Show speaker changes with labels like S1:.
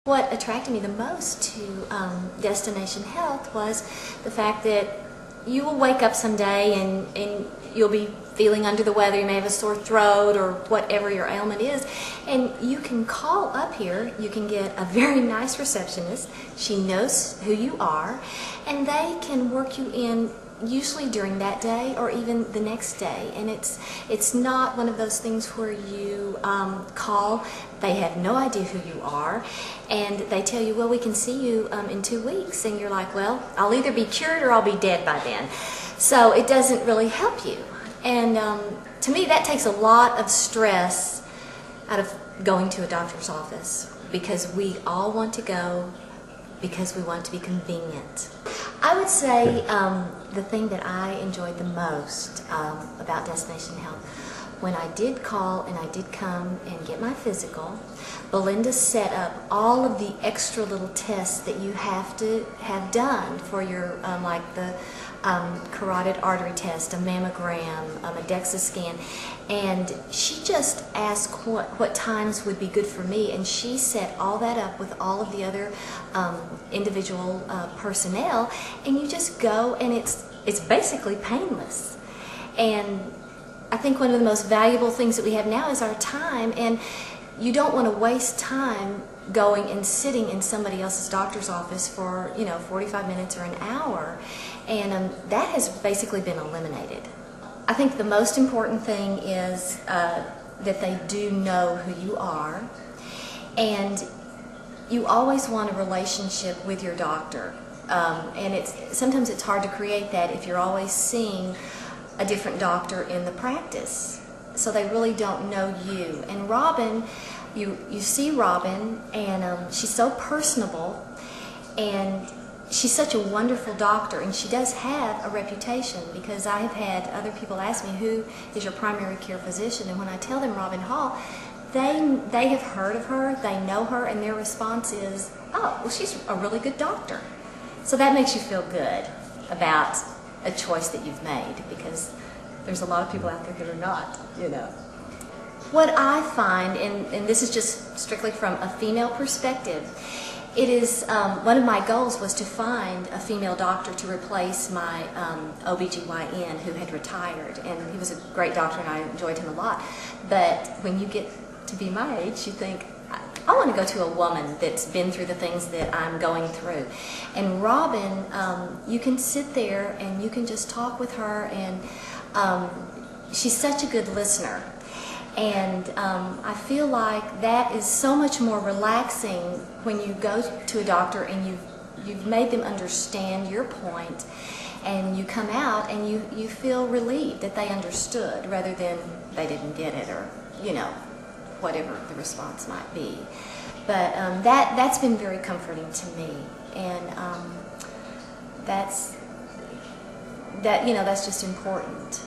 S1: What attracted me the most to Destination Health was the fact that you will wake up someday and you'll be feeling under the weather, you may have a sore throat or whatever your ailment is, and you can call up here, you can get a very nice receptionist, she knows who you are, and they can work you in usually during that day or even the next day. And it's not one of those things where you call, they have no idea who you are, and they tell you, well, we can see you in 2 weeks, and you're like, well, I'll either be cured or I'll be dead by then. So it doesn't really help you. And to me, that takes a lot of stress out of going to a doctor's office, because we all want to go because we want to be convenient. I would say the thing that I enjoyed the most about Destination Health, when I did call and I did come and get my physical, Belinda set up all of the extra little tests that you have to have done for your, like the carotid artery test, a mammogram, a DEXA scan, and she just asked what times would be good for me, and she set all that up with all of the other individual personnel, and you just go, and it's basically painless. And I think one of the most valuable things that we have now is our time, and you don't want to waste time going and sitting in somebody else's doctor's office for 45 minutes or an hour, and that has basically been eliminated. I think the most important thing is that they do know who you are, and you always want a relationship with your doctor, and sometimes it's hard to create that if you're always seeing a different doctor in the practice, so they really don't know you. And Robin, you see Robin, and she's so personable, and she's such a wonderful doctor, and she does have a reputation, because I have had other people ask me, who is your primary care physician? And when I tell them Robin Hall, they have heard of her, they know her, and their response is, oh, well, she's a really good doctor. So that makes you feel good about a choice that you've made, because there's a lot of people out there that are not, What I find, and this is just strictly from a female perspective, it is one of my goals was to find a female doctor to replace my OBGYN who had retired, and he was a great doctor and I enjoyed him a lot. But when you get to be my age, you think, I want to go to a woman that's been through the things that I'm going through. And Robin, you can sit there and you can just talk with her, and she's such a good listener. And I feel like that is so much more relaxing when you go to a doctor and you've made them understand your point, and you come out and you feel relieved that they understood, rather than they didn't get it, or whatever the response might be. But that's been very comforting to me, and that's just important.